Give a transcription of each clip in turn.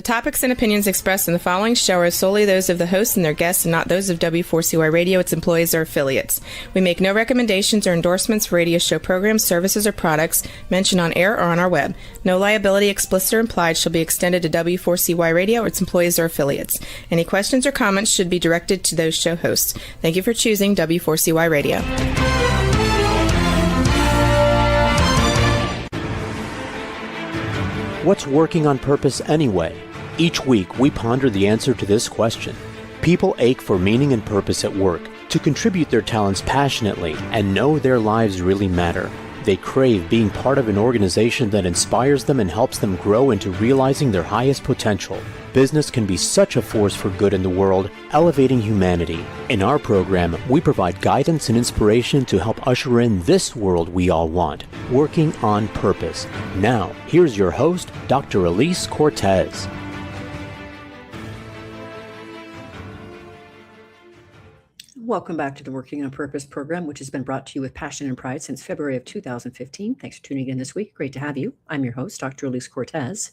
topics and opinions expressed in the following show are solely those of the host and their guests and not those of W4CY Radio, its employees, or affiliates. We make no recommendations or endorsements for radio show programs, services, or products mentioned on air or on our web. No liability, explicit or implied, shall be extended to W4CY Radio or its employees or affiliates. Any questions or comments should be directed to those show hosts. Thank you for choosing W4CY Radio. What's working on purpose anyway? Each week, we ponder the answer to this question. People ache for meaning and purpose at work, to contribute their talents passionately and know their lives really matter. They crave being part of an organization that inspires them and helps them grow into realizing their highest potential. Business can be such a force for good in the world, elevating humanity. In our program, we provide guidance and inspiration to help usher in this world we all want, working on purpose. Now, here's your host, Dr. Elise Cortez. Welcome back to the Working on Purpose program, which has been brought to you with passion and pride since February of 2015. Thanks for tuning in this week. Great to have you. I'm your host, Dr. Elise Cortez.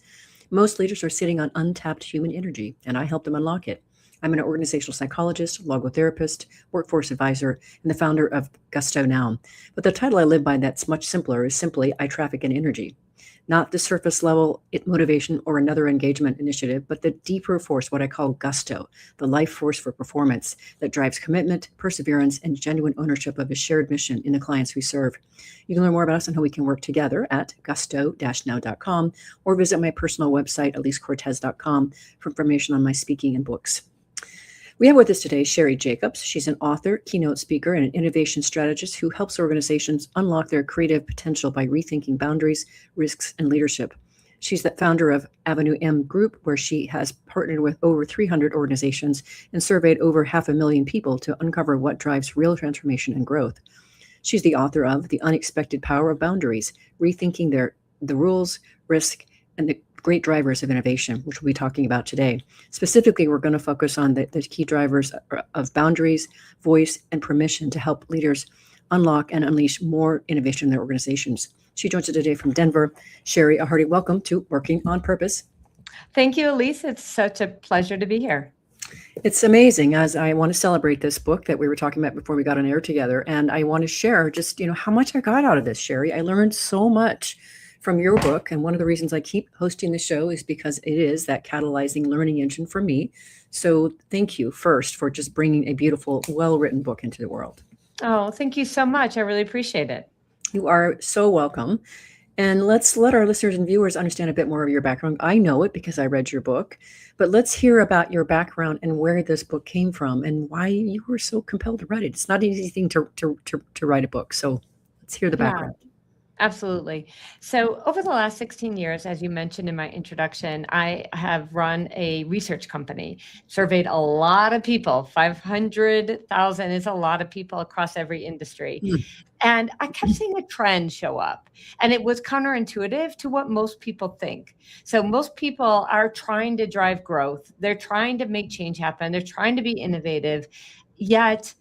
Most leaders are sitting on untapped human energy, and I help them unlock it. I'm an organizational psychologist, logotherapist, workforce advisor, and the founder of Gusto Now. But the title I live by that's much simpler is simply I Traffic in Energy. Not the surface level motivation or another engagement initiative, but the deeper force, what I call gusto, the life force for performance that drives commitment, perseverance, and genuine ownership of a shared mission in the clients we serve. You can learn more about us and how we can work together at gusto-now.com or visit my personal website, elisecortez.com, for information on my speaking and books. We have with us today Sheri Jacobs. She's an author, keynote speaker, and an innovation strategist who helps organizations unlock their creative potential by rethinking boundaries, risks, and leadership. She's the founder of Avenue M Group, where she has partnered with over 300 organizations and surveyed over 500,000 people to uncover what drives real transformation and growth. She's the author of The Unexpected Power of Boundaries, Rethinking the Rules, Risk, and the Great Drivers of Innovation, which we'll be talking about today. Specifically, we're going to focus on the key drivers of boundaries, voice, and permission to help leaders unlock and unleash more innovation in their organizations. She joins us today from Denver. Sheri, a hearty welcome to Working on Purpose. Thank you, Elise. It's such a pleasure to be here. It's amazing, as I want to celebrate this book that we were talking about before we got on air together. And I want to share just, how much I got out of this, Sheri. I learned so much from your book. And one of the reasons I keep hosting the show is because it is that catalyzing learning engine for me. So thank you first for just bringing a beautiful, well-written book into the world. Oh, thank you so much. I really appreciate it. You are so welcome. And let's let our listeners and viewers understand a bit more of your background. I know it because I read your book, but let's hear about your background and where this book came from and why you were so compelled to write it. It's not an easy thing to write a book. So let's hear the background. Absolutely. So over the last 16 years, as you mentioned in my introduction, I have run a research company, surveyed a lot of people. 500,000 is a lot of people across every industry. And I kept seeing a trend show up, and it was counterintuitive to what most people think. So most people are trying to drive growth. They're trying to make change happen. They're trying to be innovative, yet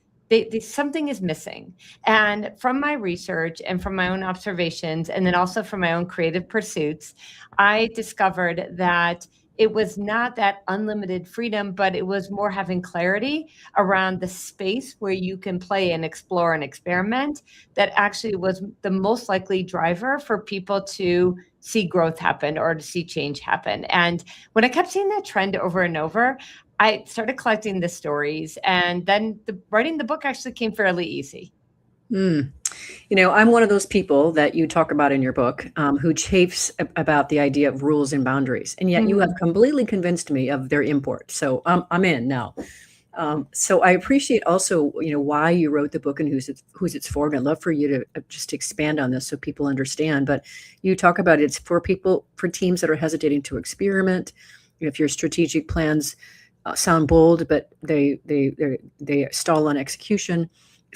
something is missing. And from my research and from my own observations, and then also from my own creative pursuits, I discovered that it was not that unlimited freedom, but it was more having clarity around the space where you can play and explore and experiment that actually was the most likely driver for people to see growth happen or to see change happen. And when I kept seeing that trend over and over, I started collecting the stories, and then writing the book actually came fairly easy. I'm one of those people that you talk about in your book who chafes about the idea of rules and boundaries. And yet you have completely convinced me of their import. So I'm in now. So I appreciate also, why you wrote the book and who's it's for. And I'd love for you to just expand on this so people understand. But you talk about it's for teams that are hesitating to experiment. If your strategic plans sound bold, but they stall on execution.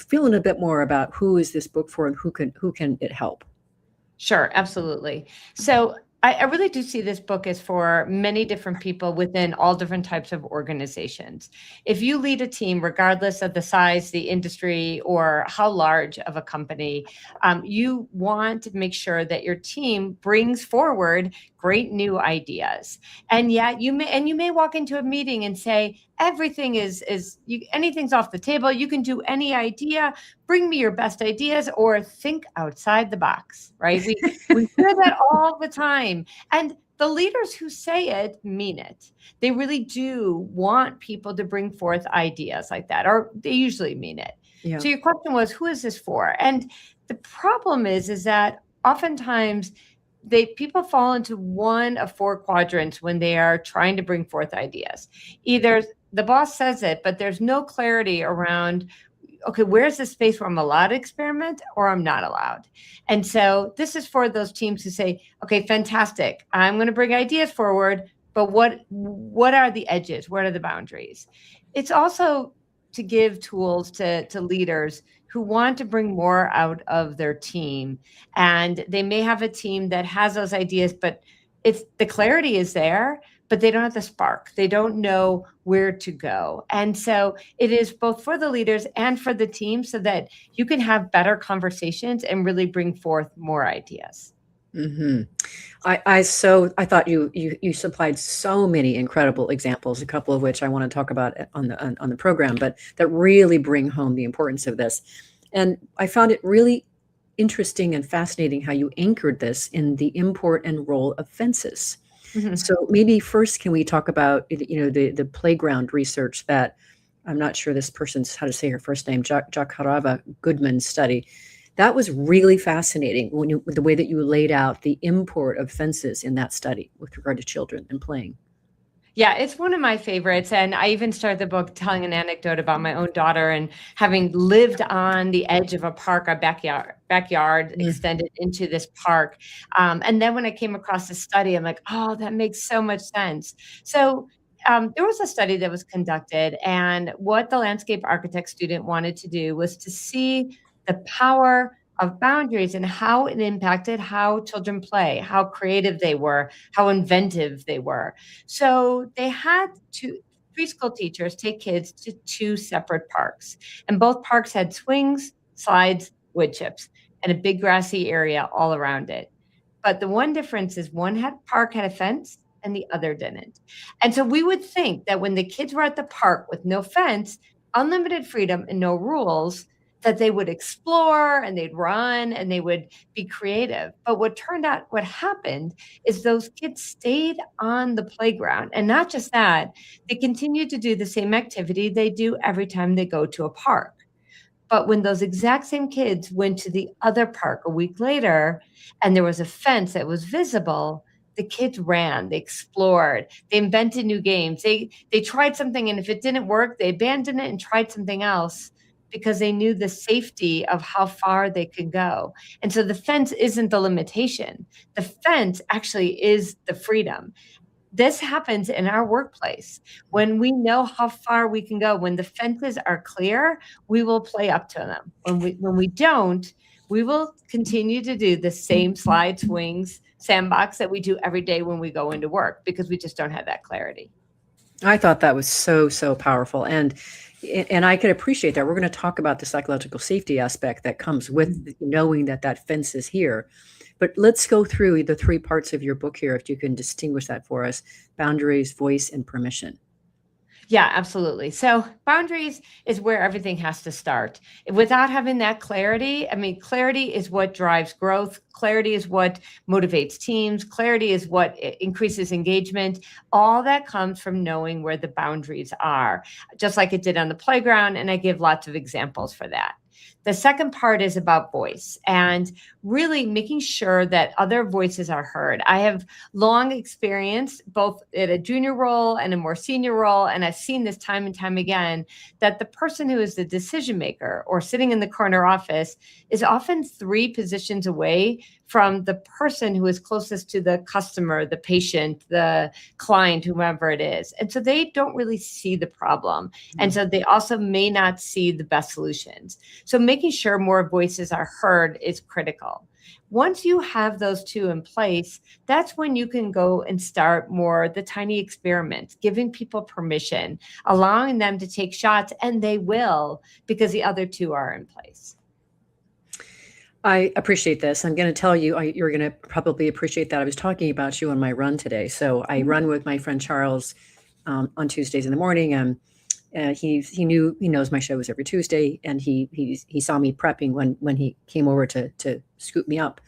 Feeling a bit more about who is this book for and who can it help? Sure, absolutely. So I really do see this book as for many different people within all different types of organizations. If you lead a team, regardless of the size, the industry, or how large of a company, you want to make sure that your team brings forward great new ideas. And yet you may walk into a meeting and say, everything anything's off the table. You can do any idea. Bring me your best ideas, or think outside the box, right? We hear that all the time. And the leaders who say it mean it. They really do want people to bring forth ideas like that, or they usually mean it. Yeah. So your question was, who is this for? And the problem is that oftentimes people fall into one of four quadrants when they are trying to bring forth ideas. Either the boss says it, but there's no clarity around, okay, where's the space where I'm allowed to experiment or I'm not allowed? And so this is for those teams who say, okay, fantastic, I'm going to bring ideas forward, but what are the edges? What are the boundaries? It's also to give tools to leaders who want to bring more out of their team. And they may have a team that has those ideas, but the clarity is there, but they don't have the spark. They don't know where to go. And so it is both for the leaders and for the team so that you can have better conversations and really bring forth more ideas. Mm-hmm. I thought you supplied so many incredible examples, a couple of which I want to talk about on the program, but that really bring home the importance of this. And I found it really interesting and fascinating how you anchored this in the import and role of fences. Mm-hmm. So maybe first, can we talk about the playground research that, I'm not sure this person's how to say her first name, Jacarava Goodman study. That was really fascinating the way that you laid out the import of fences in that study with regard to children and playing. Yeah, it's one of my favorites. And I even started the book telling an anecdote about my own daughter and having lived on the edge of a park, a backyard extended into this park. And then when I came across the study, I'm like, oh, that makes so much sense. So there was a study that was conducted, and what the landscape architect student wanted to do was to see the power of boundaries and how it impacted how children play, how creative they were, how inventive they were. So they had preschool teachers take kids to two separate parks, and both parks had swings, slides, wood chips, and a big grassy area all around it. But the one difference is one park had a fence and the other didn't. And so we would think that when the kids were at the park with no fence, unlimited freedom and no rules, that they would explore and they'd run and they would be creative. But what happened is those kids stayed on the playground. And not just that, they continued to do the same activity they do every time they go to a park. But when those exact same kids went to the other park a week later and there was a fence that was visible, the kids ran, they explored, they invented new games. They tried something, and if it didn't work, they abandoned it and tried something else, because they knew the safety of how far they could go. And so the fence isn't the limitation. The fence actually is the freedom. This happens in our workplace. When we know how far we can go, when the fences are clear, we will play up to them. When we don't, we will continue to do the same slide, swings, sandbox that we do every day when we go into work, because we just don't have that clarity. I thought that was so powerful. And I can appreciate that. We're going to talk about the psychological safety aspect that comes with knowing that fence is here. But let's go through the three parts of your book here, if you can distinguish that for us: boundaries, voice, and permission. Yeah, absolutely. So boundaries is where everything has to start. Without having that clarity, clarity is what drives growth. Clarity is what motivates teams. Clarity is what increases engagement. All that comes from knowing where the boundaries are, just like it did on the playground. And I give lots of examples for that. The second part is about voice and really making sure that other voices are heard. I have long experience both at a junior role and a more senior role, and I've seen this time and time again, that the person who is the decision maker or sitting in the corner office is often 3 positions away from the person who is closest to the customer, the patient, the client, whomever it is. And so they don't really see the problem. And so they also may not see the best solutions. So making sure more voices are heard is critical. Once you have those two in place, that's when you can go and start more the tiny experiments, giving people permission, allowing them to take shots, and they will, because the other two are in place. I appreciate this. I'm going to tell you, you're going to probably appreciate that. I was talking about you on my run today. So I run with my friend Charles on Tuesdays in the morning. He knows my show was every Tuesday, and he saw me prepping when he came over to scoop me up.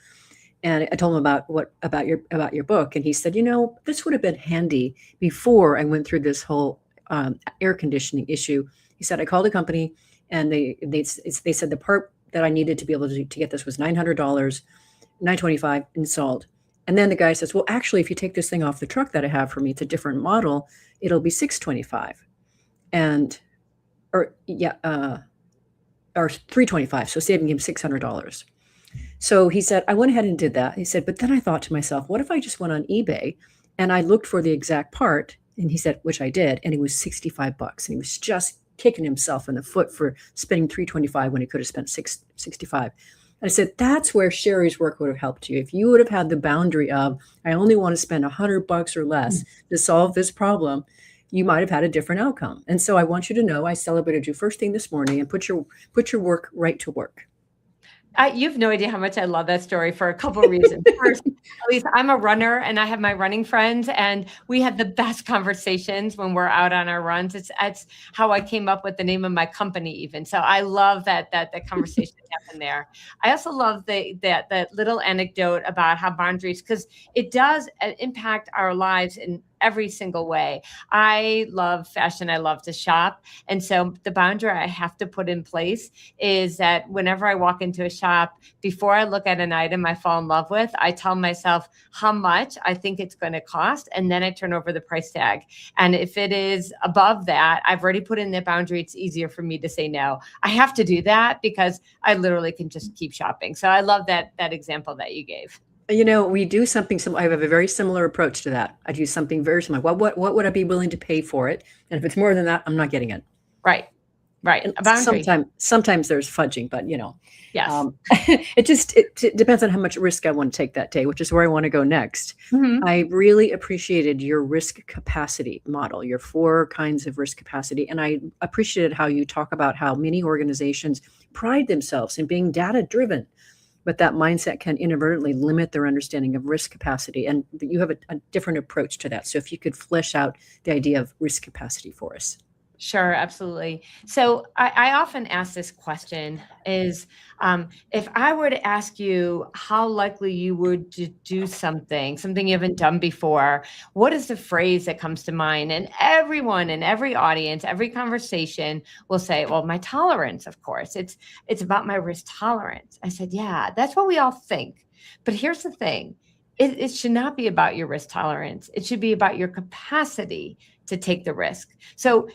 And I told him about your book, and he said, this would have been handy before I went through this whole air conditioning issue. He said, I called a company, and they said the part that I needed to be able to get this was $900, $925 installed. And then the guy says, well, actually, if you take this thing off the truck that I have for me, it's a different model, it'll be $625. Or $325, so saving him $600. So he said, I went ahead and did that. He said, but then I thought to myself, what if I just went on eBay and I looked for the exact part? And he said, which I did, and it was $65, and he was just kicking himself in the foot for spending $325 when he could have spent $65. And I said, that's where Sheri's work would have helped you. If you would have had the boundary of, I only want to spend $100 or less to solve this problem, you might have had a different outcome. And so I want you to know I celebrated you first thing this morning and put your work right to work. You have no idea how much I love that story for a couple of reasons. First, at least I'm a runner and I have my running friends, and we have the best conversations when we're out on our runs. It's how I came up with the name of my company even. So I love that conversation happened there. I also love that little anecdote about how boundaries, because it does impact our lives in every single way. I love fashion. I love to shop. And so the boundary I have to put in place is that whenever I walk into a shop, before I look at an item I fall in love with, I tell myself how much I think it's going to cost. And then I turn over the price tag. And if it is above that, I've already put in the boundary. It's easier for me to say no. I have to do that because I literally can just keep shopping. So I love that example that you gave. We do something I have a very similar approach to that. I do something very similar. What would I be willing to pay for it? And if it's more than that, I'm not getting it. Right. And a boundary. Sometimes there's fudging, but yes. It depends on how much risk I want to take that day, which is where I want to go next. Mm-hmm. I really appreciated your risk capacity model, your 4 kinds of risk capacity. And I appreciated how you talk about how many organizations pride themselves in being data driven, but that mindset can inadvertently limit their understanding of risk capacity. And you have a different approach to that. So if you could flesh out the idea of risk capacity for us. Sure, absolutely. So I often ask this question is, if I were to ask you how likely you would do something you haven't done before, what is the phrase that comes to mind? And everyone in every audience, every conversation will say, well, my tolerance, of course. It's about my risk tolerance. I said, yeah, that's what we all think. But here's the thing. It should not be about your risk tolerance. It should be about your capacity to take the risk. So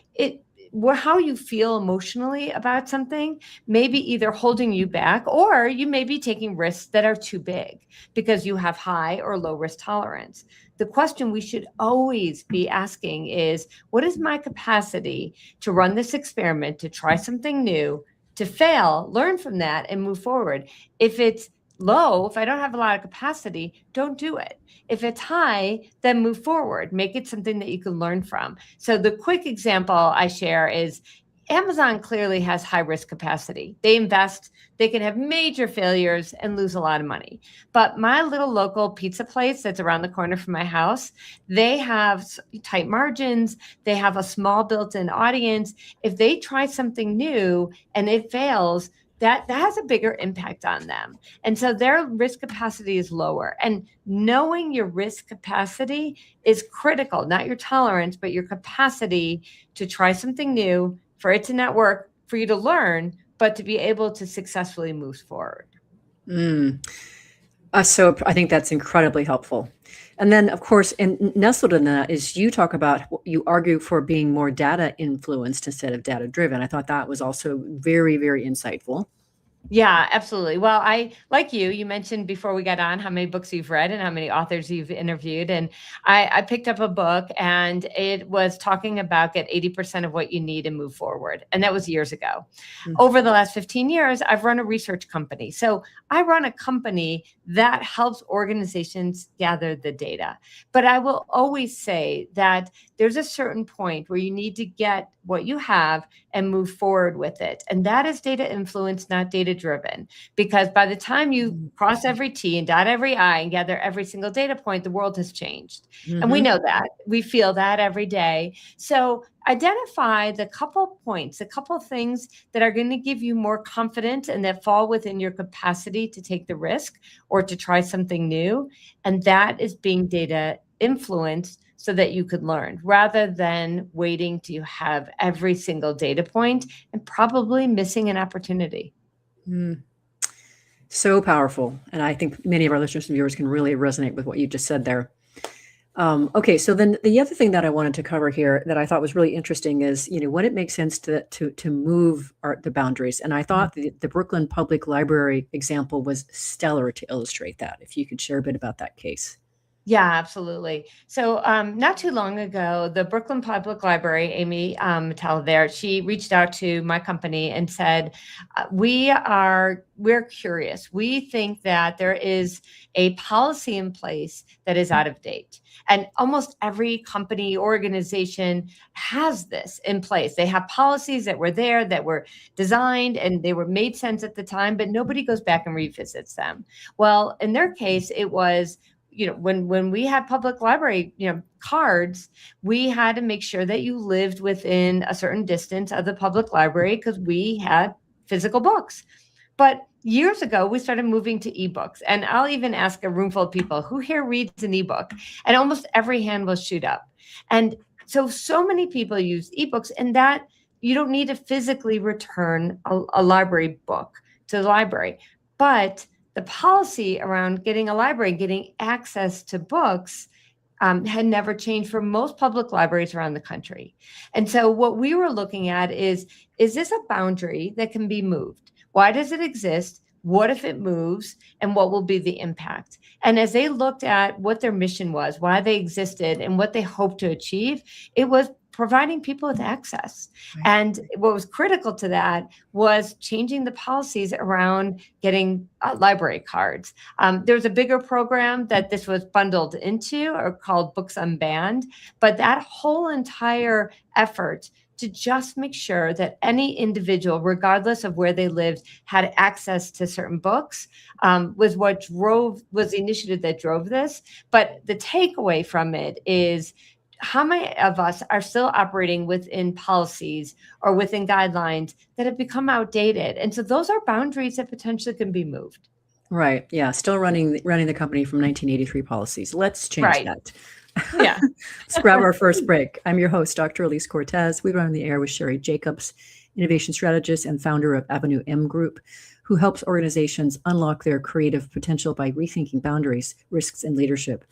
how you feel emotionally about something may be either holding you back, or you may be taking risks that are too big because you have high or low risk tolerance. The question we should always be asking is, what is my capacity to run this experiment, to try something new, to fail, learn from that, and move forward? If it's low, if I don't have a lot of capacity, don't do it. If it's high, then move forward. Make it something that you can learn from. So the quick example I share is Amazon clearly has high risk capacity. They invest, they can have major failures and lose a lot of money. But my little local pizza place that's around the corner from my house, they have tight margins. They have a small built-in audience. If they try something new and it fails, that has a bigger impact on them. And so their risk capacity is lower. And knowing your risk capacity is critical, not your tolerance, but your capacity to try something new, for it to not work, for you to learn, but to be able to successfully move forward. So I think that's incredibly helpful. And then, of course, and nestled in that is you talk about, you argue for being more data influenced instead of data driven. I thought that was also very, very insightful. Yeah, absolutely. Well, like you mentioned before we got on how many books you've read and how many authors you've interviewed. And I picked up a book and it was talking about get 80% of what you need and move forward. And that was years ago. Over the last 15 years, I've run a research company. So I run a company that helps organizations gather the data. But I will always say that there's a certain point where you need to get what you have and move forward with it. And that is data influence, not data driven. Because by the time you cross every T and dot every I and gather every single data point, the world has changed. And we know that. We feel that every day. So identify the couple points, a couple things that are going to give you more confidence and that fall within your capacity to take the risk or to try something new. And that is being data influenced so that you could learn rather than waiting to have every single data point and probably missing an opportunity. So powerful. And I think many of our listeners and viewers can really resonate with what you just said there. Okay, so then the other thing that I wanted to cover here that I thought was really interesting is, when it makes sense to move the boundaries. And I thought the Brooklyn Public Library example was stellar to illustrate that. If you could share a bit about that case. Yeah, absolutely. So not too long ago, the Brooklyn Public Library, Amy Mattel there, she reached out to my company and said, we're curious. We think that there is a policy in place that is out of date. And almost every company, organization has this in place. They have policies that were there, that were designed, and they were made sense at the time, but nobody goes back and revisits them. Well, in their case, it was, when we had public library, cards, we had to make sure that you lived within a certain distance of the public library because we had physical books. But years ago, we started moving to ebooks. And I'll even ask a room full of people who here reads an ebook, and almost every hand will shoot up. And so many people use ebooks, and that you don't need to physically return a library book to the library. But the policy around getting a library, getting access to books had never changed for most public libraries around the country. And so what we were looking at is this a boundary that can be moved? Why does it exist? What if it moves? And what will be the impact? And as they looked at what their mission was, why they existed, and what they hoped to achieve, it was providing people with access. Right. And what was critical to that was changing the policies around getting library cards. There's a bigger program that this was bundled into, or called Books Unbanned, but that whole entire effort to just make sure that any individual, regardless of where they lived, had access to certain books, was the initiative that drove this. But the takeaway from it is, how many of us are still operating within policies or within guidelines that have become outdated? And so those are boundaries that potentially can be moved. Right. Yeah. Still running the company from 1983 policies. Let's change that. Yeah. Let's grab our first break. I'm your host, Dr. Elise Cortez. We run the air with Sheri Jacobs, innovation strategist and founder of Avenue M Group, who helps organizations unlock their creative potential by rethinking boundaries, risks, and leadership.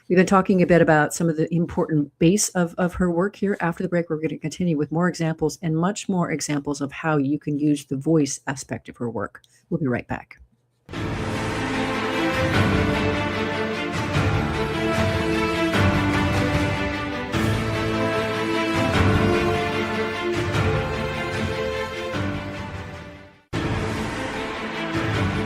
We've been talking a bit about some of the important base of her work here. After the break, we're going to continue with more examples and much more examples of how you can use the voice aspect of her work. We'll be right back.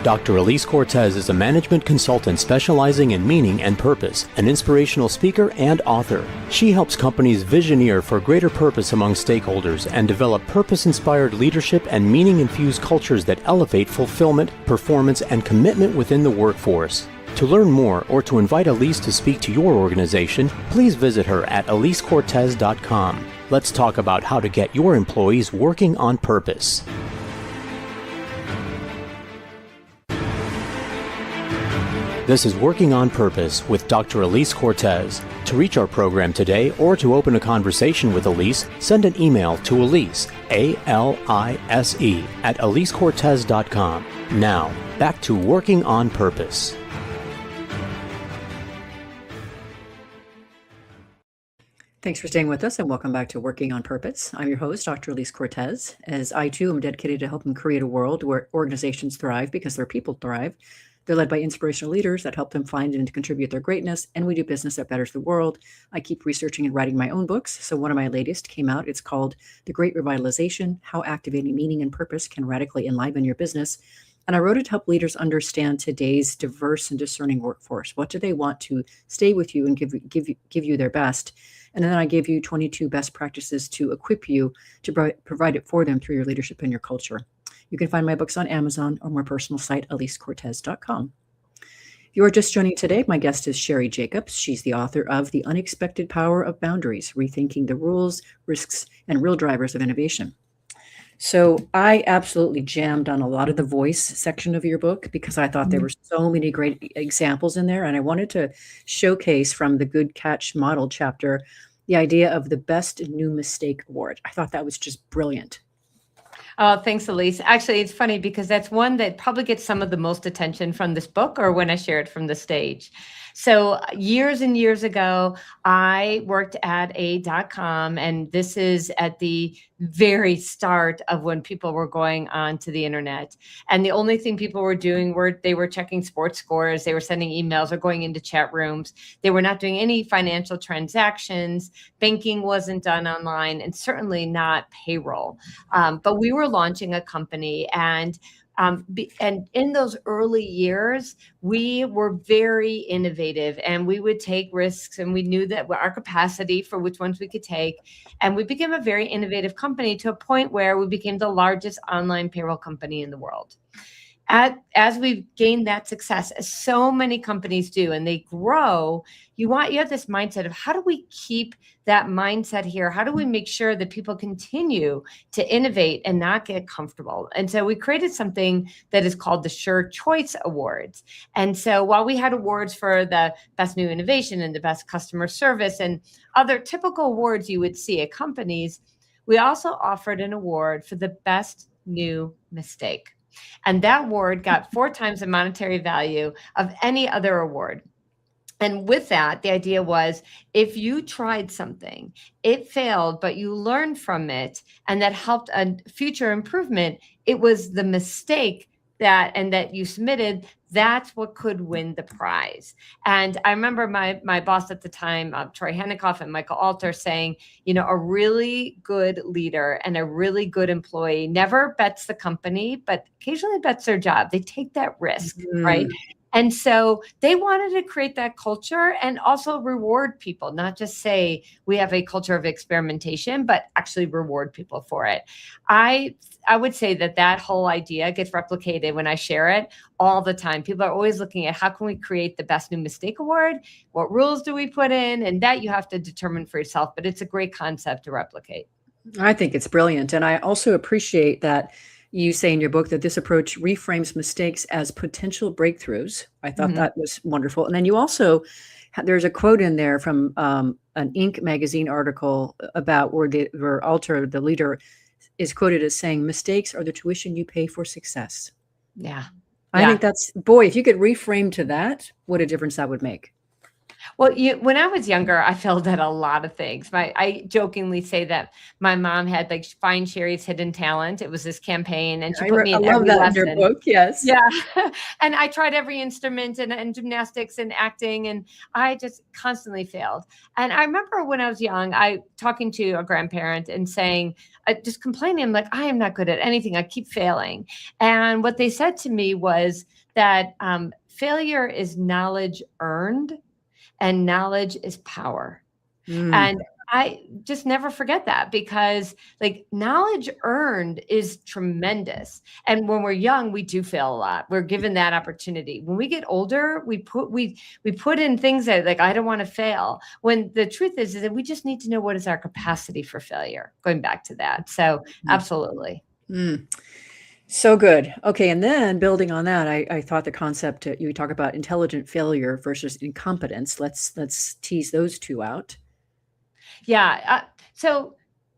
Dr. Elise Cortez is a management consultant specializing in meaning and purpose, an inspirational speaker and author. She helps companies visioneer for greater purpose among stakeholders and develop purpose-inspired leadership and meaning-infused cultures that elevate fulfillment, performance, and commitment within the workforce. To learn more or to invite Elise to speak to your organization, please visit her at elisecortez.com. Let's talk about how to get your employees working on purpose. This is Working on Purpose with Dr. Elise Cortez. To reach our program today or to open a conversation with Elise, send an email to Elise, A-L-I-S-E, at elisecortez.com. Now, back to Working on Thanks for staying with us and welcome back to Working on Purpose. I'm your host, Dr. Elise Cortez, as I too am dedicated to helping create a world where organizations thrive because their people thrive. They're led by inspirational leaders that help them find and to contribute their greatness, and we do business that betters the world. I keep researching and writing my own books. So one of my latest came out. It's called The Great Revitalization: How Activating Meaning and Purpose Can Radically Enliven Your Business. And I wrote it to help leaders understand today's diverse and discerning workforce. What do they want to stay with you and give you their best? And then I gave you 22 best practices to equip you to provide it for them through your leadership and your culture. You can find my books on Amazon or my personal site, elisecortez.com. If you are just joining today, my guest is Sheri Jacobs. She's the author of The Unexpected Power of Boundaries: Rethinking the Rules, Risks, and Real Drivers of Innovation. So I absolutely jammed on a lot of the voice section of your book because I thought there were so many great examples in there. And I wanted to showcase from the Good Catch Model chapter the idea of the Best New Mistake Award. I thought that was just brilliant. Oh, thanks, Elise. Actually, it's funny because that's one that probably gets some of the most attention from this book or when I share it from the stage. So years and years ago, I worked at a .com, and this is at the very start of when people were going on to the internet. And the only thing people were doing they were checking sports scores, they were sending emails or going into chat rooms. They were not doing any financial transactions. Banking wasn't done online, and certainly not payroll. But we were launching a company, and in those early years, we were very innovative and we would take risks, and we knew that our capacity for which ones we could take. And we became a very innovative company to a point where we became the largest online payroll company in the world. As we've gained that success, as so many companies do, and they grow, you have this mindset of how do we keep that mindset here? How do we make sure that people continue to innovate and not get comfortable? And so we created something that is called the Sure Choice Awards. And so while we had awards for the best new innovation and the best customer service and other typical awards you would see at companies, we also offered an award for the best new mistake. And that award got 4 times the monetary value of any other award. And with that, the idea was if you tried something, it failed, but you learned from it, and that helped a future improvement, it was the mistake that you submitted, that's what could win the prize. And I remember my boss at the time, Troy Hanikoff and Michael Alter, saying, a really good leader and a really good employee never bets the company, but occasionally bets their job. They take that risk, right? And so they wanted to create that culture and also reward people, not just say we have a culture of experimentation, but actually reward people for it. I would say that whole idea gets replicated when I share it all the time. People are always looking at how can we create the Best New Mistake Award? What rules do we put in? And that you have to determine for yourself, but it's a great concept to replicate. I think it's brilliant. And I also appreciate that you say in your book that this approach reframes mistakes as potential breakthroughs. I thought that was wonderful. And then you also, there's a quote in there from an Inc. magazine article about where Alter, the leader, is quoted as saying, mistakes are the tuition you pay for success. Yeah. I think that's, if you could reframe to that, what a difference that would make. Well, when I was younger, I failed at a lot of things. I jokingly say that my mom had Find Sheri's Hidden Talent. It was this campaign, and she put me in every lesson. I love that in your book. Yes. Yeah. And I tried every instrument and gymnastics and acting, and I just constantly failed. And I remember when I was young, talking to a grandparent and saying, just complaining, I'm like, I am not good at anything. I keep failing. And what they said to me was that failure is knowledge earned, and knowledge is power. And I just never forget that, because knowledge earned is tremendous. And when we're young, we do fail a lot. We're given that opportunity. When we get older, we put in things that I don't want to fail. When the truth is that we just need to know what is our capacity for failure, going back to that. So absolutely. So good. Okay. And then building on that, I thought the concept, you talk about intelligent failure versus incompetence. Let's tease those two out. Yeah. So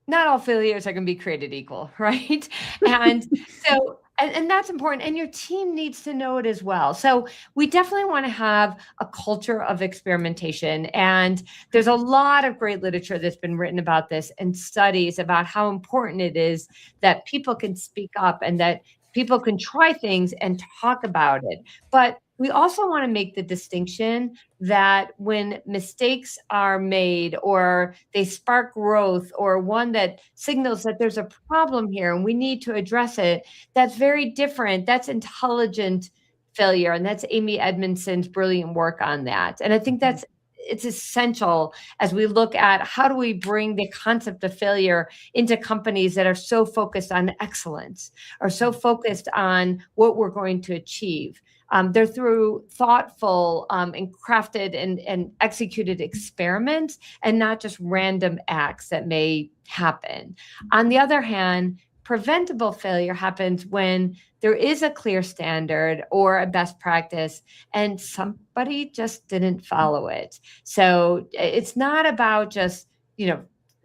not all failures are going to be created equal, right? And so And that's important. And your team needs to know it as well. So we definitely want to have a culture of experimentation. And there's a lot of great literature that's been written about this and studies about how important it is that people can speak up and that people can try things and talk about it. But we also want to make the distinction that when mistakes are made or they spark growth or one that signals that there's a problem here and we need to address it, that's very different. That's intelligent failure. And that's Amy Edmondson's brilliant work on that. And I think it's essential as we look at how do we bring the concept of failure into companies that are so focused on excellence or so focused on what we're going to achieve. They're through thoughtful and crafted and executed experiments and not just random acts that may happen. On the other hand, preventable failure happens when there is a clear standard or a best practice and somebody just didn't follow it. So it's not about just,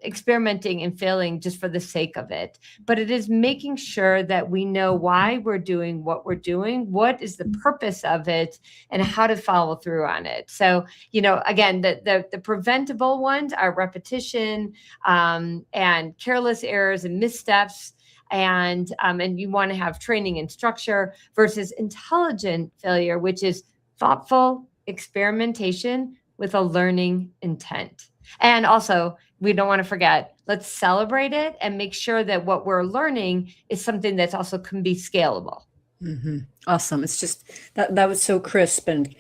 experimenting and failing just for the sake of it, but it is making sure that we know why we're doing what we're doing, what is the purpose of it, and how to follow through on it. So, again, the preventable ones are repetition and careless errors and missteps. And you want to have training and structure versus intelligent failure, which is thoughtful experimentation with a learning intent. And also, we don't want to forget, let's celebrate it and make sure that what we're learning is something that's also can be scalable. Mm-hmm. Awesome. It's just that was so crisp. And,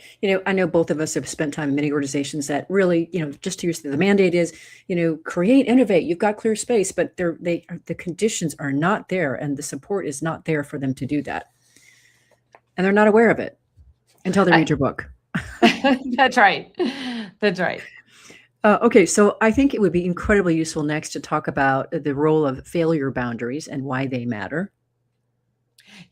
I know both of us have spent time in many organizations that really, just to use the mandate is, create, innovate. You've got clear space, but the conditions are not there and the support is not there for them to do that. And they're not aware of it until they read your book. That's right. That's right. Okay, so I think it would be incredibly useful next to talk about the role of failure boundaries and why they matter.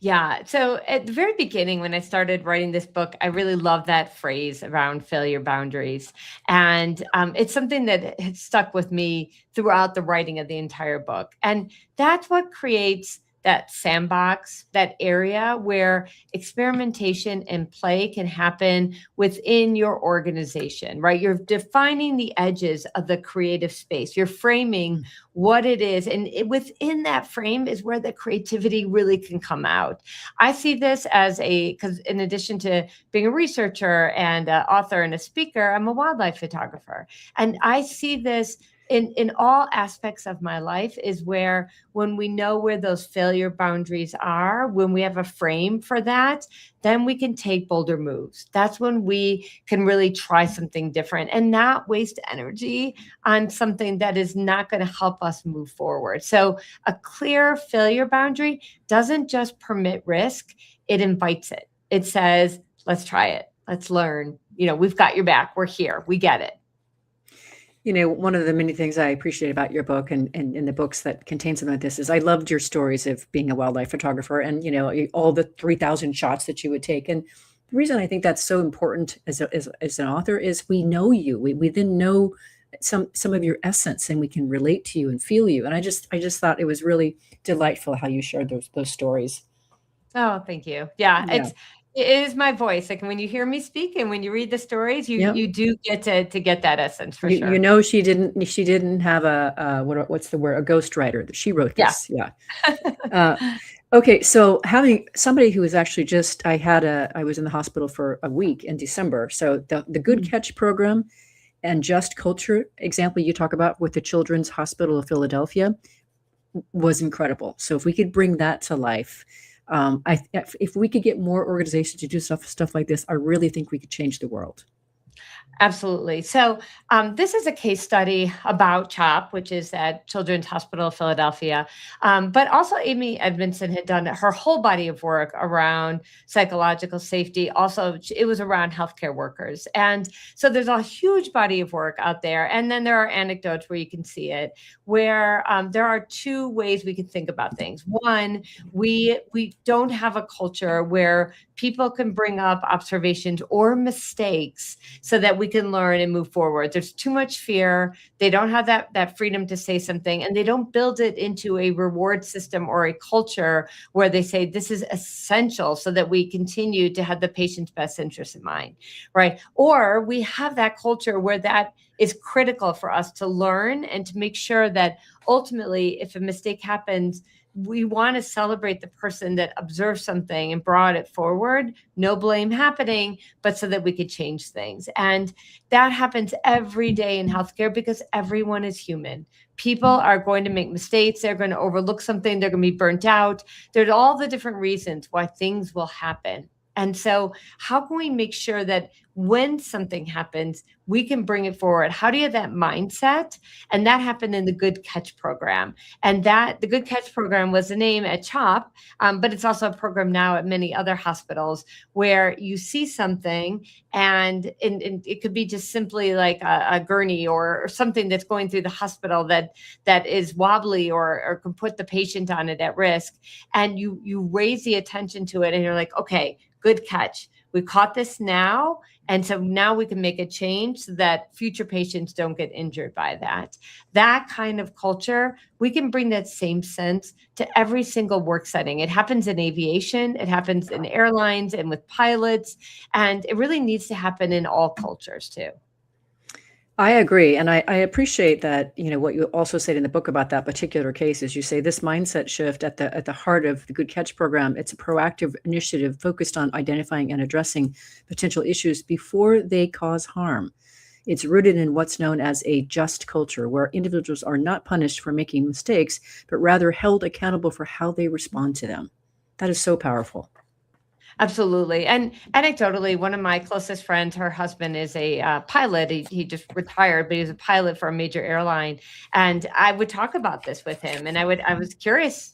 Yeah. So at the very beginning, when I started writing this book, I really loved that phrase around failure boundaries. And it's something that has stuck with me throughout the writing of the entire book. And that's what creates that sandbox, that area where experimentation and play can happen within your organization, right? You're defining the edges of the creative space. You're framing what it is. And within that frame is where the creativity really can come out. I see this because in addition to being a researcher and an author and a speaker, I'm a wildlife photographer. And I see this in all aspects of my life is where when we know where those failure boundaries are, when we have a frame for that, then we can take bolder moves. That's when we can really try something different and not waste energy on something that is not going to help us move forward. So a clear failure boundary doesn't just permit risk, it invites it. It says, let's try it. Let's learn. We've got your back. We're here. We get it. One of the many things I appreciate about your book and in the books that contain some of this is I loved your stories of being a wildlife photographer and, all the 3,000 shots that you would take. And the reason I think that's so important as an author is we know you. We then know some of your essence and we can relate to you and feel you. And I just thought it was really delightful how you shared those stories. Oh, thank you. Yeah. It is my voice. Like when you hear me speak and when you read the stories, you do get to get that essence for sure. She didn't have what's the word? A ghostwriter that she wrote this. Yeah. Okay. So having somebody who was actually I was in the hospital for a week in December. So the Good Catch program and Just Culture example you talk about with the Children's Hospital of Philadelphia was incredible. So if we could bring that to life, if we could get more organizations to do stuff like this, I really think we could change the world. Absolutely. So this is a case study about CHOP, which is at Children's Hospital of Philadelphia. But also Amy Edmondson had done her whole body of work around psychological safety. Also, it was around healthcare workers. And so there's a huge body of work out there. And then there are anecdotes where you can see it, where there are two ways we can think about things. One, we don't have a culture where people can bring up observations or mistakes so that we can learn and move forward. There's too much fear. They don't have that freedom to say something, and they don't build it into a reward system or a culture where they say this is essential so that we continue to have the patient's best interest in mind, right? Or we have that culture where that is critical for us to learn and to make sure that ultimately, if a mistake happens, we want to celebrate the person that observed something and brought it forward, no blame happening, but so that we could change things. And that happens every day in healthcare because everyone is human. People are going to make mistakes. They're going to overlook something. They're going to be burnt out. There's all the different reasons why things will happen. And so how can we make sure that when something happens, we can bring it forward? How do you have that mindset? And that happened in the Good Catch program. And the Good Catch program was the name at CHOP, but it's also a program now at many other hospitals where you see something and it could be just simply like a gurney or something that's going through the hospital that is wobbly or can put the patient on it at risk. And you raise the attention to it and you're like, okay, good catch. We caught this now. And so now we can make a change so that future patients don't get injured by that. That kind of culture, we can bring that same sense to every single work setting. It happens in aviation, it happens in airlines and with pilots, and it really needs to happen in all cultures too. I agree. And I appreciate that, what you also said in the book about that particular case is you say this mindset shift at the heart of the Good Catch program. It's a proactive initiative focused on identifying and addressing potential issues before they cause harm. It's rooted in what's known as a just culture, where individuals are not punished for making mistakes, but rather held accountable for how they respond to them. That is so powerful. Absolutely. And anecdotally, one of my closest friends, her husband is a pilot. He just retired, but he was a pilot for a major airline. And I would talk about this with him. And I was curious,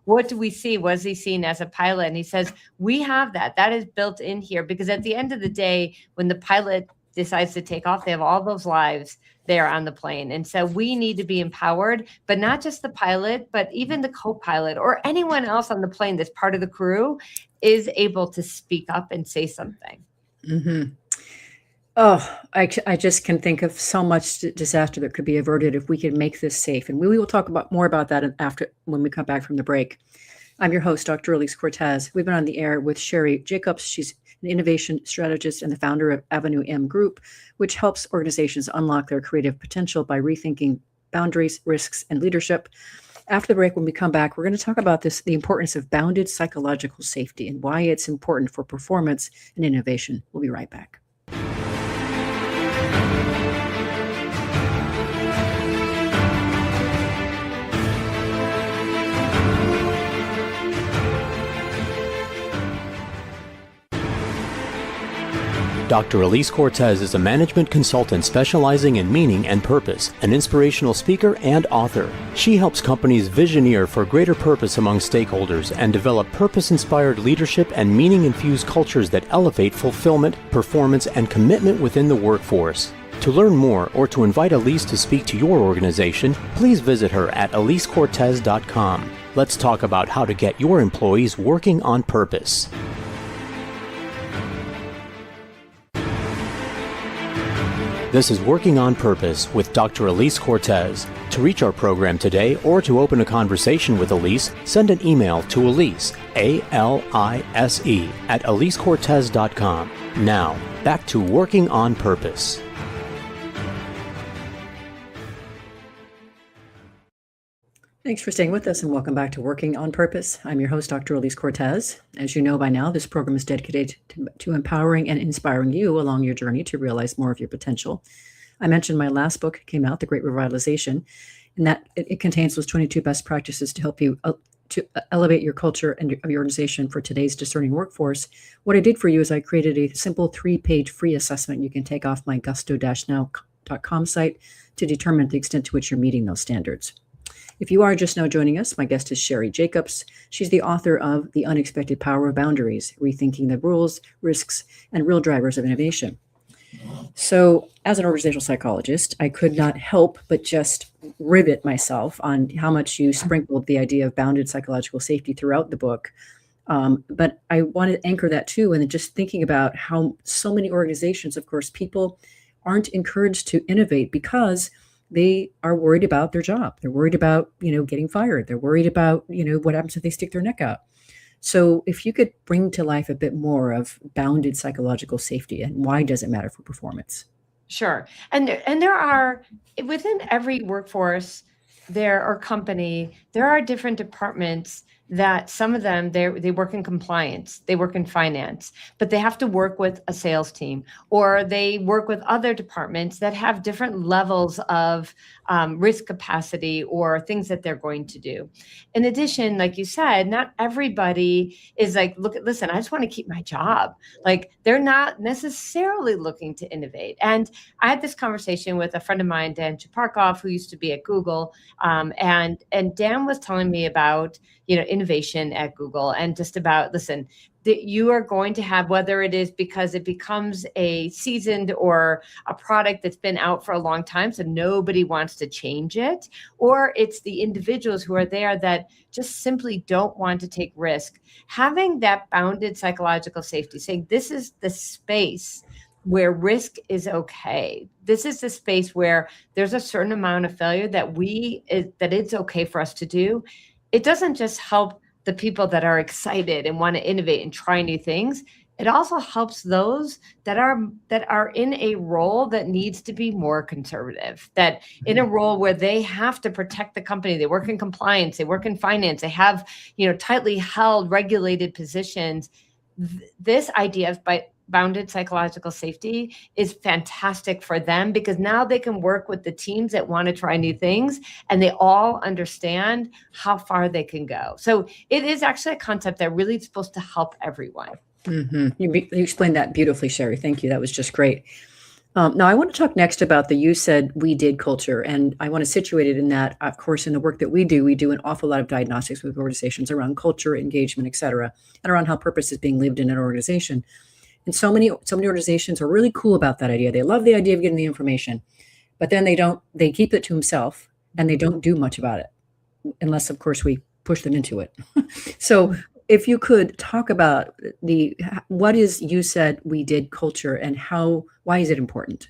what do we see? Was he seen as a pilot? And he says, we have that. That is built in here because at the end of the day, when the pilot decides to take off, they have all those lives there on the plane. And so we need to be empowered, but not just the pilot, but even the co-pilot or anyone else on the plane that's part of the crew is able to speak up and say something. Mm-hmm. Oh, I just can think of so much disaster that could be averted if we could make this safe. And we will talk more about that when we come back from the break. I'm your host, Dr. Elise Cortez. We've been on the air with Sheri Jacobs. She's an innovation strategist and the founder of Avenue M Group, which helps organizations unlock their creative potential by rethinking boundaries, risks, and leadership. After the break, when we come back, we're going to talk about the importance of bounded psychological safety and why it's important for performance and innovation. We'll be right back. Dr. Elise Cortez is a management consultant specializing in meaning and purpose, an inspirational speaker and author. She helps companies visioneer for greater purpose among stakeholders and develop purpose-inspired leadership and meaning-infused cultures that elevate fulfillment, performance, and commitment within the workforce. To learn more or to invite Elise to speak to your organization, please visit her at elisecortez.com. Let's talk about how to get your employees working on purpose. This is Working on Purpose with Dr. Elise Cortez. To reach our program today or to open a conversation with Elise, send an email to Elise, A-L-I-S-E, at elisecortez.com. Now, back to Working on Purpose. Thanks for staying with us and welcome back to Working on Purpose. I'm your host, Dr. Elise Cortez. As you know by now, this program is dedicated to empowering and inspiring you along your journey to realize more of your potential. I mentioned my last book came out, The Great Revitalization, and that it contains those 22 best practices to help you to elevate your culture and your organization for today's discerning workforce. What I did for you is I created a simple 3-page free assessment you can take off my gusto-now.com site to determine the extent to which you're meeting those standards. If you are just now joining us, my guest is Sheri Jacobs. She's the author of The Unexpected Power of Boundaries, Rethinking the Rules, Risks, and Real Drivers of Innovation. So as an organizational psychologist, I could not help but just rivet myself on how much you sprinkled the idea of bounded psychological safety throughout the book. But I want to anchor that too, and just thinking about how so many organizations, of course, people aren't encouraged to innovate because they are worried about their job. They're worried about, getting fired. They're worried about, what happens if they stick their neck out. So if you could bring to life a bit more of bounded psychological safety and why does it matter for performance? Sure. And there are, within every workforce or company, there are different departments that some of them, they work in compliance, they work in finance, but they have to work with a sales team, or they work with other departments that have different levels of risk capacity or things that they're going to do. In addition, like you said, not everybody is like, listen, I just want to keep my job. Like, they're not necessarily looking to innovate. And I had this conversation with a friend of mine, Dan Chaparkov, who used to be at Google. And Dan was telling me about, innovation at Google, and just about, listen, that you are going to have, whether it is because it becomes a seasoned or a product that's been out for a long time, so nobody wants to change it, or it's the individuals who are there that just simply don't want to take risk. Having that bounded psychological safety, saying this is the space where risk is okay. This is the space where there's a certain amount of failure that it's okay for us to do. It doesn't just help the people that are excited and want to innovate and try new things. It also helps those that are in a role that needs to be more conservative, that in a role where they have to protect the company, they work in compliance, they work in finance, they have, tightly held regulated positions. This idea of bounded psychological safety is fantastic for them, because now they can work with the teams that want to try new things, and they all understand how far they can go. So it is actually a concept that really is supposed to help everyone. Mm-hmm. You explained that beautifully, Sheri. Thank you. That was just great. Now, I want to talk next about the "you said, we did" culture, and I want to situate it in that, of course, in the work that we do an awful lot of diagnostics with organizations around culture, engagement, et cetera, and around how purpose is being lived in an organization. And so many organizations are really cool about that idea. They love the idea of getting the information, but then they keep it to themselves and they don't do much about it, unless, of course, we push them into it. So if you could talk about what is "you said, we did" culture, and why is it important?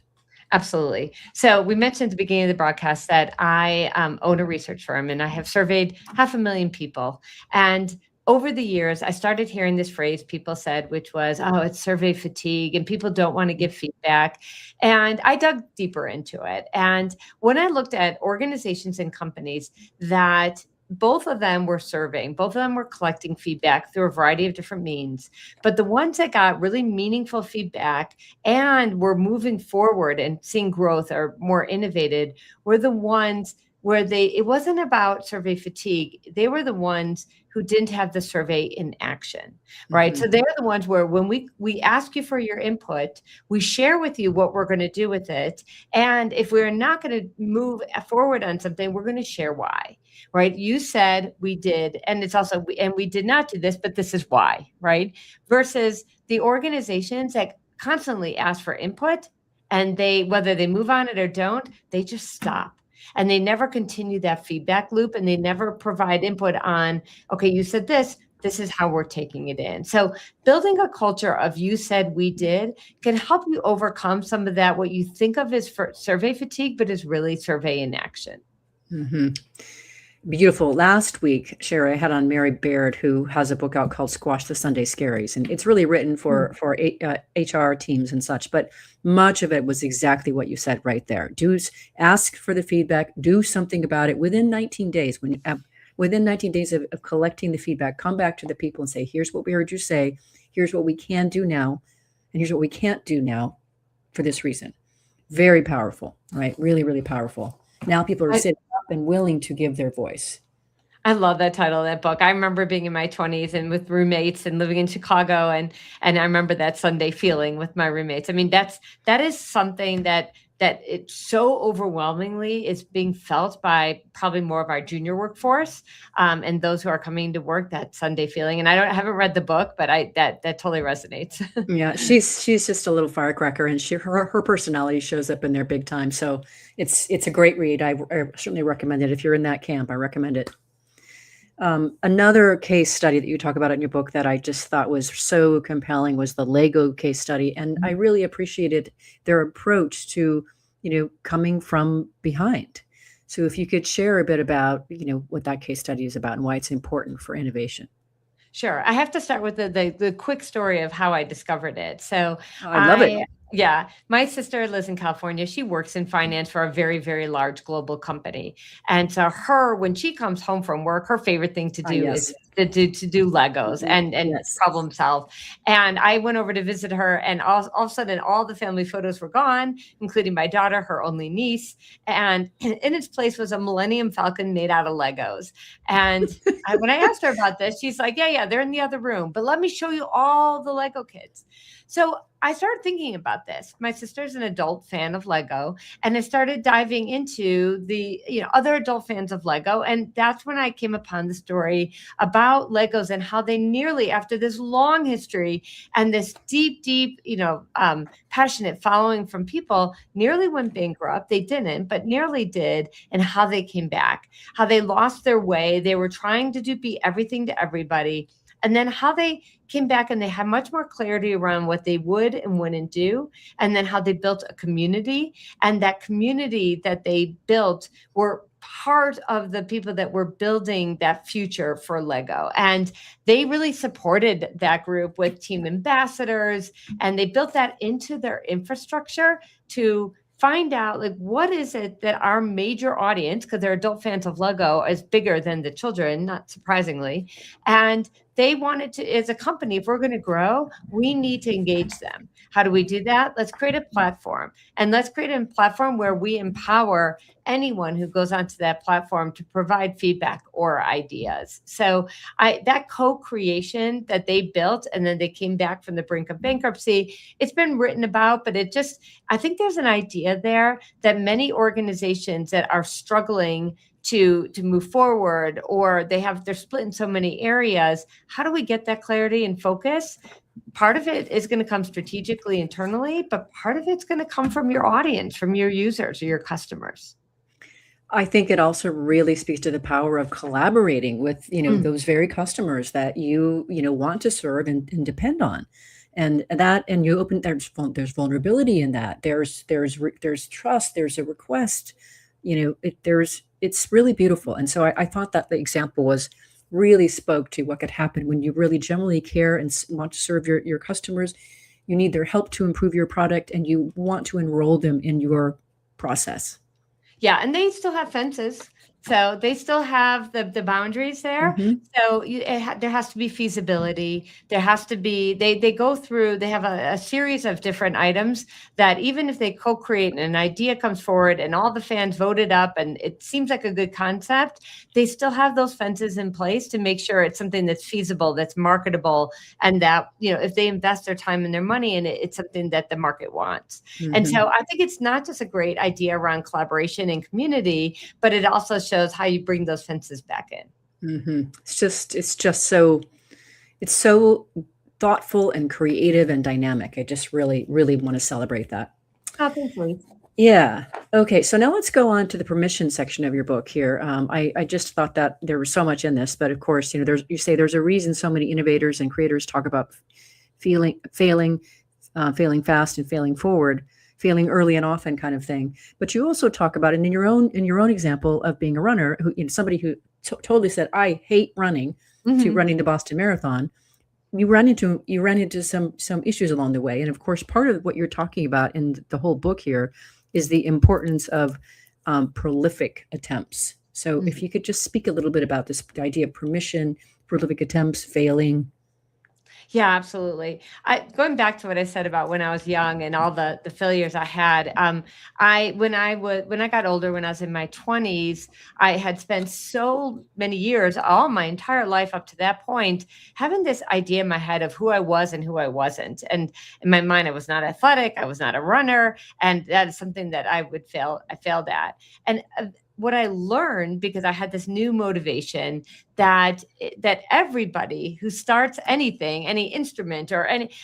Absolutely. So we mentioned at the beginning of the broadcast that I own a research firm, and I have surveyed 500,000 people. And over the years, I started hearing this phrase people said, which was, oh, it's survey fatigue and people don't want to give feedback. And I dug deeper into it. And when I looked at organizations and companies that both of them were surveying, both of them were collecting feedback through a variety of different means, but the ones that got really meaningful feedback and were moving forward and seeing growth or more innovated were the ones where it wasn't about survey fatigue. They were the ones who didn't have the survey in action, right? Mm-hmm. So they're the ones where when we ask you for your input, we share with you what we're going to do with it. And if we're not going to move forward on something, we're going to share why, right? You said, we did, and it's also, and we did not do this, but this is why, right? Versus the organizations that constantly ask for input, and whether they move on it or don't, they just stop. And they never continue that feedback loop, and they never provide input on, okay, you said this is how we're taking it in. So building a culture of "you said, we did" can help you overcome some of that, what you think of as survey fatigue, but is really survey inaction. Mm-hmm. Beautiful. Last week, Sheri, I had on Mary Baird, who has a book out called "Squash the Sunday Scaries." And it's really written for HR teams and such, but much of it was exactly what you said right there. Ask for the feedback, do something about it within 19 days. Within 19 days of collecting the feedback, come back to the people and say, here's what we heard you say, here's what we can do now, and here's what we can't do now for this reason. Very powerful, right? Really, really powerful. Now people are sitting up and willing to give their voice. I love that title of that book. I remember being in my 20s and with roommates and living in Chicago, and I remember that Sunday feeling with my roommates. I mean, that is something that it so overwhelmingly is being felt by probably more of our junior workforce, and those who are coming to work, that Sunday feeling. And I haven't read the book, but that totally resonates. Yeah, she's just a little firecracker, and her personality shows up in there big time. So it's a great read. I certainly recommend it. If you're in that camp, I recommend it. Another case study that you talk about in your book that I just thought was so compelling was the Lego case study. And I really appreciated their approach to, coming from behind. So if you could share a bit about, what that case study is about and why it's important for innovation. Sure. I have to start with the quick story of how I discovered it. So I love it. yeah, my sister lives in California. She works in finance for a very, very large global company. And so when she comes home from work, her favorite thing to do Yes. is to do Legos and Yes. problem solve. And I went over to visit her, and all of a sudden, all the family photos were gone, including my daughter, her only niece. And in its place was a Millennium Falcon made out of Legos. And when I asked her about this, she's like, yeah, they're in the other room, but let me show you all the Lego kits. So I started thinking about this. My sister's an adult fan of Lego, and I started diving into the other adult fans of Lego. And that's when I came upon the story about Legos and how they nearly, after this long history and this deep, passionate following from people, nearly went bankrupt. They didn't, but nearly did, and how they came back, how they lost their way. They were trying to be everything to everybody. And then how they came back and they had much more clarity around what they would and wouldn't do. And then how they built a community. And that community that they built were part of the people that were building that future for Lego. And they really supported that group with team ambassadors. And they built that into their infrastructure to find out, like, what is it that our major audience, because they're adult fans of Lego, is bigger than the children, not surprisingly. And they wanted to, as a company, if we're going to grow, we need to engage them. How do we do that? Let's create a platform. And let's create a platform where we empower anyone who goes onto that platform to provide feedback or ideas. So that co-creation that they built, and then they came back from the brink of bankruptcy, it's been written about, but I think there's an idea there that many organizations that are struggling to move forward, or they're split in so many areas. How do we get that clarity and focus? Part of it is going to come strategically internally, but part of it's going to come from your audience, from your users or your customers. I think it also really speaks to the power of collaborating with, those very customers that you want to serve and depend on. And there's vulnerability in that. There's trust, there's a request, it's really beautiful. And so I thought that the example really spoke to what could happen when you really genuinely care and want to serve your customers. You need their help to improve your product, and you want to enroll them in your process. Yeah, and they still have fences. So they still have the boundaries there. Mhm. So there has to be feasibility. There has to be, they go through, they have a series of different items that even if they co-create and an idea comes forward and all the fans voted up and it seems like a good concept, they still have those fences in place to make sure it's something that's feasible, that's marketable, and that, if they invest their time and their money in it, it's something that the market wants. Mhm. And so I think it's not just a great idea around collaboration and community, but it also shows how you bring those fences back in. Mm-hmm. It's just so thoughtful and creative and dynamic. I just really, really want to celebrate that. Oh, thank you. Yeah. Okay. So now let's go on to the permission section of your book here. I just thought that there was so much in this, but of course, you say there's a reason so many innovators and creators talk about failing fast and failing forward, failing early and often, kind of thing. But you also talk about it in your own example of being a runner, somebody who totally said, "I hate running," to running the Boston Marathon. You ran into some issues along the way, and of course, part of what you're talking about in the whole book here is the importance of prolific attempts. So, if you could just speak a little bit about this idea of permission, prolific attempts, failing. Yeah, absolutely. Going back to what I said about when I was young and all the failures I had, when I got older, when I was in my 20s, I had spent so many years, all my entire life up to that point, having this idea in my head of who I was and who I wasn't. And in my mind, I was not athletic, I was not a runner, and that is something that I failed at. And what I learned, because I had this new motivation, that everybody who starts anything, any instrument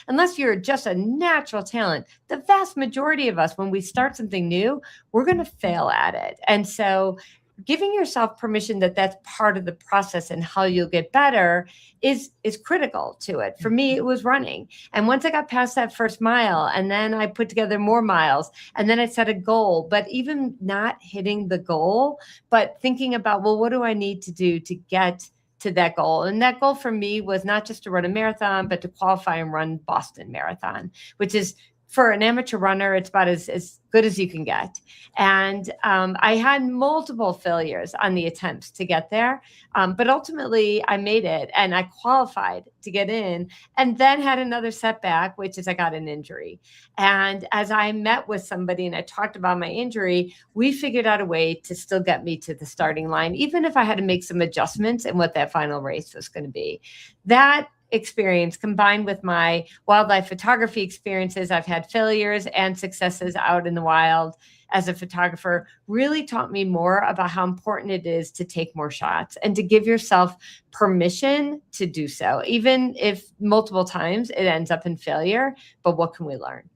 unless you're just a natural talent, the vast majority of us, when we start something new, we're going to fail at it. And so giving yourself permission that that's part of the process and how you'll get better is critical to it. For me, it was running. And once I got past that first mile, and then I put together more miles, and then I set a goal, but even not hitting the goal, but thinking about, well, what do I need to do to get to that goal? And that goal for me was not just to run a marathon, but to qualify and run Boston Marathon, which is, for an amateur runner, it's about as good as you can get. And I had multiple failures on the attempts to get there. But ultimately, I made it and I qualified to get in, and then had another setback, which is I got an injury. And as I met with somebody and I talked about my injury, we figured out a way to still get me to the starting line, even if I had to make some adjustments in what that final race was going to be. That experience, combined with my wildlife photography experiences, I've had failures and successes out in the wild as a photographer, really taught me more about how important it is to take more shots and to give yourself permission to do so, even if multiple times it ends up in failure. But what can we learn?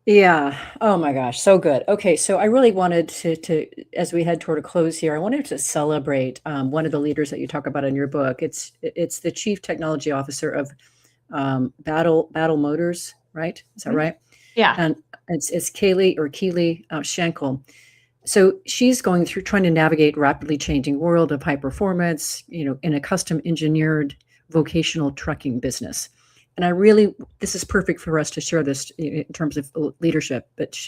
Yeah. Oh my gosh. So good. Okay. So I really wanted to, as we head toward a close here, I wanted to celebrate one of the leaders that you talk about in your book. It's the Chief Technology Officer of Battle Motors, right? Is that right? Yeah. And it's Keely Schenkel. So she's going through trying to navigate rapidly changing world of high performance, in a custom engineered vocational trucking business. And this is perfect for us to share this in terms of leadership. But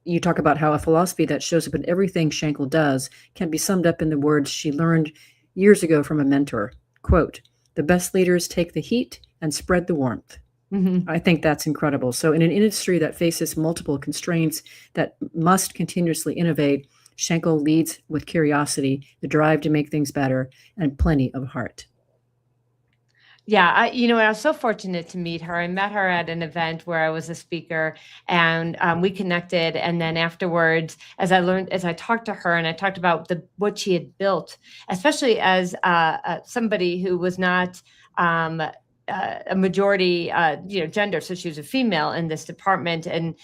you talk about how a philosophy that shows up in everything Schenkel does can be summed up in the words she learned years ago from a mentor. Quote, "The best leaders take the heat and spread the warmth." Mm-hmm. I think that's incredible. So in an industry that faces multiple constraints that must continuously innovate, Schenkel leads with curiosity, the drive to make things better, and plenty of heart. Yeah, I was so fortunate to meet her. I met her at an event where I was a speaker, and we connected. And then afterwards, as I talked to her and I talked about what she had built, especially as somebody who was not a majority, gender. So she was a female in this department, and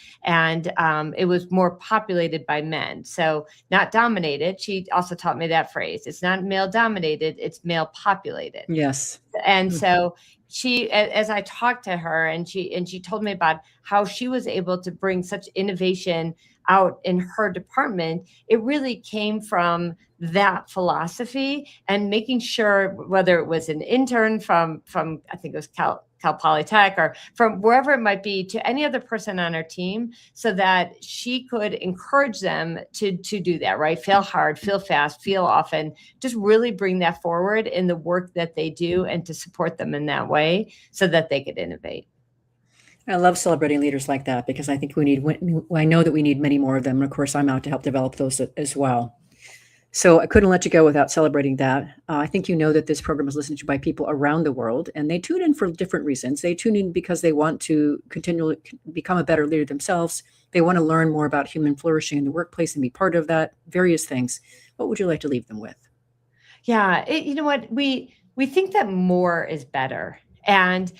it was more populated by men. So not dominated. She also taught me that phrase. It's not male dominated. It's male populated. Yes. And so she, as I talked to her, and she told me about how she was able to bring such innovation out in her department, it really came from that philosophy and making sure, whether it was an intern from I think it was Cal Polytech or from wherever it might be, to any other person on her team, so that she could encourage them to do that, right? Fail hard, fail fast, fail often, just really bring that forward in the work that they do and to support them in that way so that they could innovate. I love celebrating leaders like that because I think I know that we need many more of them. And of course, I'm out to help develop those as well. So I couldn't let you go without celebrating that. I think you know that this program is listened to by people around the world, and they tune in for different reasons. They tune in because they want to continually become a better leader themselves. They want to learn more about human flourishing in the workplace and be part of that, various things. What would you like to leave them with? Yeah, you know what? We think that more is better. And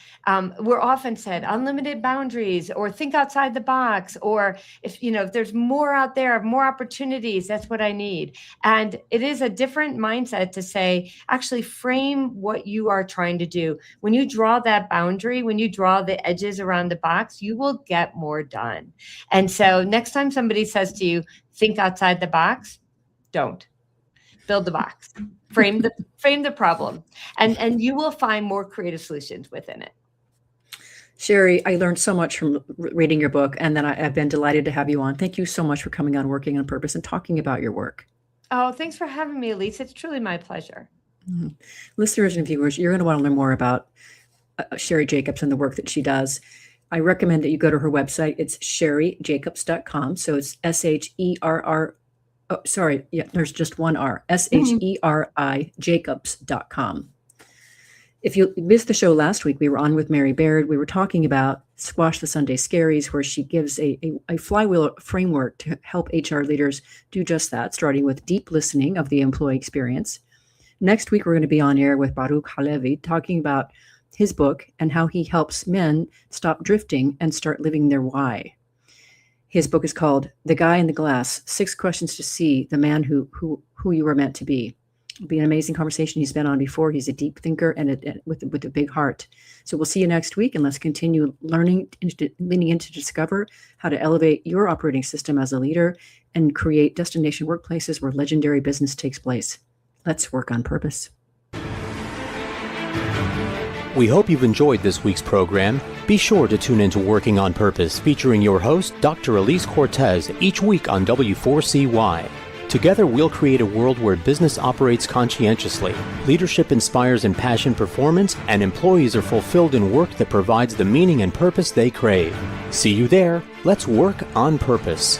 we're often said unlimited boundaries, or think outside the box, or if there's more out there, more opportunities, that's what I need. And it is a different mindset to say, actually frame what you are trying to do. When you draw that boundary, when you draw the edges around the box, you will get more done. And so next time somebody says to you, think outside the box, don't. Build the box, frame the problem, and you will find more creative solutions within it. Sheri, I learned so much from reading your book, and then I've been delighted to have you on. Thank you so much for coming on Working on Purpose and talking about your work. Oh, thanks for having me, Elise. It's truly my pleasure. Mm-hmm. Listeners and viewers, you're going to want to learn more about Sheri Jacobs and the work that she does. I recommend that you go to her website. It's sherijacobs.com. So it's SHERR. Oh, sorry. Yeah, there's just one R. SHERI Jacobs.com. If you missed the show last week, we were on with Mary Baird. We were talking about Squash the Sunday Scaries, where she gives a flywheel framework to help HR leaders do just that, starting with deep listening of the employee experience. Next week, we're going to be on air with Baruch Halevi, talking about his book and how he helps men stop drifting and start living their why. His book is called The Guy in the Glass, 6 Questions to See the Man Who You Were Meant to Be. It'll be an amazing conversation. He's been on before. He's a deep thinker and with a big heart. So we'll see you next week, and let's continue learning, leaning in to discover how to elevate your operating system as a leader and create destination workplaces where legendary business takes place. Let's work on purpose. We hope you've enjoyed this week's program. Be sure to tune into Working on Purpose, featuring your host, Dr. Elise Cortez, each week on W4CY. Together, we'll create a world where business operates conscientiously, leadership inspires impassioned performance, and employees are fulfilled in work that provides the meaning and purpose they crave. See you there. Let's work on purpose.